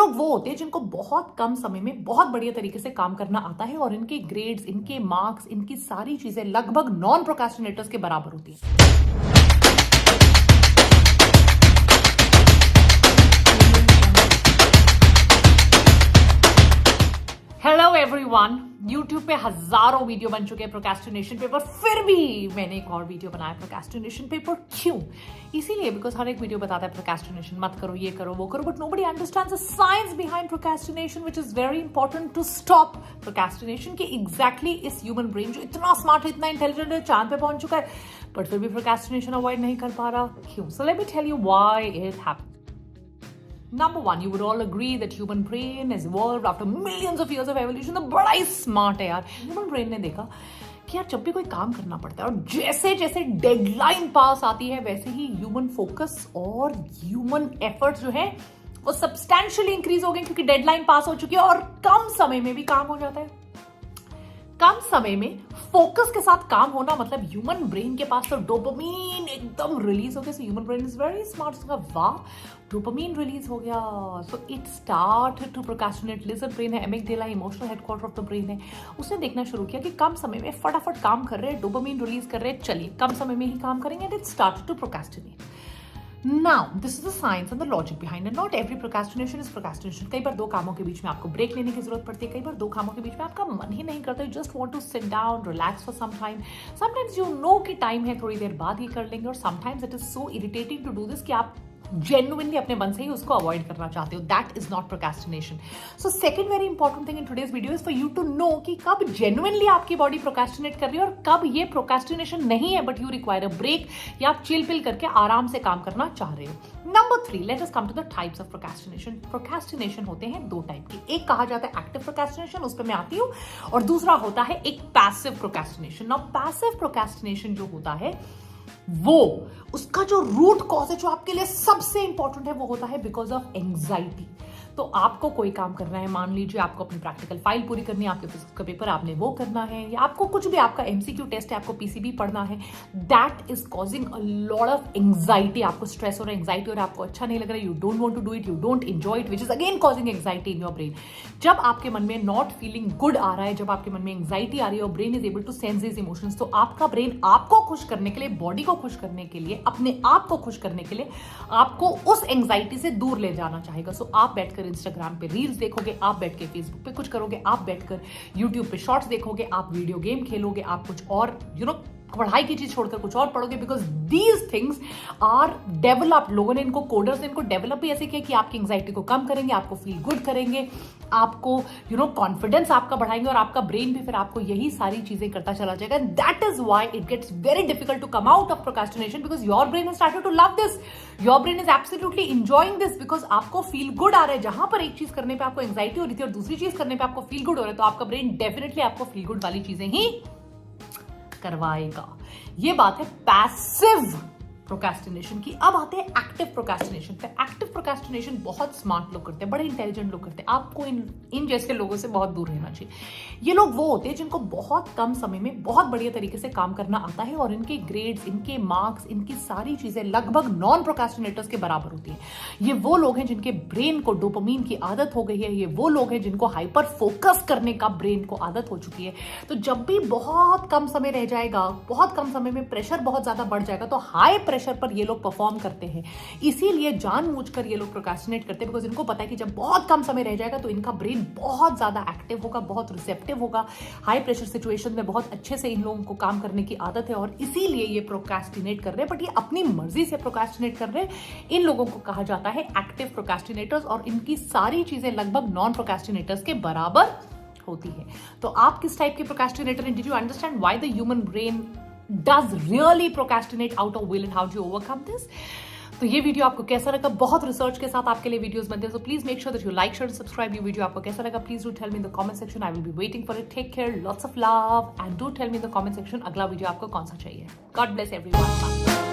लोग वो होते हैं जिनको बहुत कम समय में बहुत बढ़िया तरीके से काम करना आता है और इनके ग्रेड्स, इनके मार्क्स, इनकी सारी चीजें लगभग नॉन प्रोक्रेस्टिनेटर्स के बराबर होती हैं। हेलो एवरीवन, YouTube पे हजारों वीडियो बन चुके हैं प्रोक्रेस्टिनेशन पे, पर फिर भी मैंने एक और वीडियो बनाया प्रोक्रेस्टिनेशन पे। पर क्यों? इसीलिए बिकॉज हर एक वीडियो बताता है प्रोक्रेस्टिनेशन मत करो, ये करो, वो करो, but nobody understands the science behind procrastination which is very important to stop procrastination. कि एग्जैक्टली इस ह्यूमन ब्रेन जो इतना स्मार्ट है, इतना इंटेलिजेंट है, चांद पे पहुंच चुका है, बट फिर भी प्रोक्रेस्टिनेशन अवॉइड नहीं कर पा रहा। क्यों? So let me tell you why it happens. Number one, you would all agree that human brain has evolved after millions of years of evolution। तो बड़ा ही स्मार्ट है यार। ह्यूमन ब्रेन ने देखा कि यार जब भी कोई काम करना पड़ता है और जैसे जैसे डेडलाइन पास आती है वैसे ही ह्यूमन फोकस और ह्यूमन एफर्ट जो है वो सब्सटैंशियली इंक्रीज हो गए, क्योंकि डेडलाइन पास हो चुकी है और कम समय में भी काम हो जाता है। कम समय में फोकस के साथ काम होना मतलब ह्यूमन ब्रेन के पास तो डोपामीन एकदम रिलीज हो गया। So human brain is very smart. उसका वाह, डोपामीन रिलीज हो गया, so it started to procrastinate. Lizard brain है, amygdala emotional headquarter of the brain है, उसने देखना शुरू किया कि कम समय में फटाफट काम कर रहे हैं, डोपामीन रिलीज कर रहे हैं, चलिए कम समय में ही काम करेंगे, and it started to procrastinate. Now, this is the science and the logic behind it. Not every procrastination is procrastination. कई बार दो कामों के बीच में आपको ब्रेक लेने की जरूरत पड़ती है, कई बार दो कामों के बीच में आपका मन ही नहीं करता, you just want to sit down, relax for some time. Sometimes you know कि टाइम है, थोड़ी देर बाद ही कर लेंगे, और sometimes it is so irritating to do this कि आप genuinely अपने मन से ही उसको अवॉइड करना चाहते हो। That is not procrastination. So second very important thing in today's video is for you to know कि कब genuinely आपकी बॉडी प्रोक्रेस्टिनेट कर रही है और कब ये प्रोक्रेस्टिनेशन नहीं है but you require a break, या आप चिल पिल करके आराम से काम करना चाह रहे हो। Number 3, let us come to the types of procrastination. Procrastination होते हैं दो टाइप के, एक कहा जाता है एक्टिव प्रोक्रेस्टिनेशन, उस पर मैं आती हूँ, और दूसरा होता है एक passive procrastination. Now passive procrastination जो होता है वो उसका जो रूट कॉज है, जो आपके लिए सबसे इंपॉर्टेंट है, वो होता है बिकॉज ऑफ एंग्जाइटी। तो आपको कोई काम करना है, मान लीजिए आपको अपनी प्रैक्टिकल फाइल पूरी करनी है, आपके फिजिक्स का पेपर आपने वो करना है, या आपको कुछ भी, आपका एमसीक्यू टेस्ट है, आपको पीसीबी पढ़ना है, that is causing a lot of anxiety. आपको स्ट्रेस हो रहा है, एंग्जाइटी हो रहा है, आपको अच्छा नहीं लग रहा है, you don't want to do it, you don't enjoy it, which is again causing anxiety in your brain. जब आपके मन में नॉट फीलिंग गुड आ रहा है, जब आपके मन में एंग्जाइटी आ रही है और brain is able to sense this emotions, तो आपका ब्रेन आपको खुश करने के लिए, बॉडी को खुश करने के लिए, अपने आप को खुश करने के लिए आपको उस एंग्जाइटी से दूर ले जाना चाहेगा। सो आप बैठकर इंस्टाग्राम पे रील्स देखोगे, आप बैठ के फेसबुक पे कुछ करोगे, आप बैठकर यूट्यूब पे शॉर्ट्स देखोगे, आप वीडियो गेम खेलोगे, आप कुछ और पढ़ाई की चीज छोड़कर कुछ और पढ़ोगे, because these things are develop. लोगों ने इनको, कोडर्स ने इनको डेवलप भी ऐसे किया कि आपकी एंग्जाइटी को कम करेंगे, आपको फील गुड करेंगे, आपको कॉन्फिडेंस आपका बढ़ाएंगे, और आपका ब्रेन भी फिर आपको यही सारी चीजें करता चला जाएगा। That is why it gets very difficult to come out of procrastination, because your brain has started to love this, your brain is absolutely enjoying this, because आपको फील गुड आ रहा है। जहां पर एक चीज करने पे आपको एंग्जाइटी हो रही थी और दूसरी चीज करने पे आपको फील गुड हो रहा है, तो आपका ब्रेन डेफिनेटली आपको फील गुड वाली चीजें ही करवाएगा। ये बात है पैसिव प्रोक्रेस्टिनेशन की। अब आते हैं एक्टिव प्रोक्रेस्टिनेशन पे। एक्टिव प्रोक्रेस्टिनेशन बहुत स्मार्ट लोग करते हैं, बड़े इंटेलिजेंट लोग करते हैं। आपको इन जैसे लोगों से बहुत दूर रहना चाहिए। ये लोग वो होते हैं जिनको बहुत कम समय में बहुत बढ़िया तरीके से काम करना आता है और इनके ग्रेड्स, इनके मार्क्स, इनकी सारी चीजें लगभग नॉन प्रोक्रेस्टिनेटर्स के बराबर होती है। ये वो लोग हैं जिनके ब्रेन को डोपामीन की आदत हो गई है। ये वो लोग हैं जिनको हाइपर फोकस करने का ब्रेन को आदत हो चुकी है। तो जब भी बहुत कम समय रह जाएगा, बहुत कम समय में प्रेशर बहुत ज्यादा बढ़ जाएगा, तो हाई प्रेशर पर ये लोग परफॉर्म करते हैं। इसीलिए जानबूझकर ये लोग प्रोक्रेस्टिनेट करते हैं, बिकॉज इनको पता है कि जब बहुत कम समय रह जाएगा तो इनका ब्रेन बहुत ज्यादा एक्टिव होगा, बहुत रिसेप्टिव होगा। हाई प्रेशर सिचुएशन में बहुत अच्छे से इन लोगों को काम करने की आदत है, और इसीलिए ये प्रोक्रेस्टिनेट कर रहे हैं। बट ये अपनी मर्जी से प्रोक्रेस्टिनेट कर रहे हैं। इन लोगों को कहा जाता है एक्टिव प्रोक्रेस्टिनेटर्स, और इनकी सारी चीजें लगभग नॉन प्रोक्रेस्टिनेटर्स के बराबर होती है। तो आप किस टाइप के प्रोक्रेस्टिनेटर हैं? Did you understand why the human brain does really procrastinate out of will and how do you overcome this? तो ये वीडियो आपको कैसा लगा? बहुत रिसर्च के साथ आपके लिए वीडियोस बनते हैं, so please make sure that you like, share and subscribe। ये वीडियो आपको कैसा लगा? Please do tell me in the comment section. I will be waiting for it. Take care, lots of love, and do tell me in the comment section अगला video आपको कौन सा चाहिए। God bless everyone. Bye.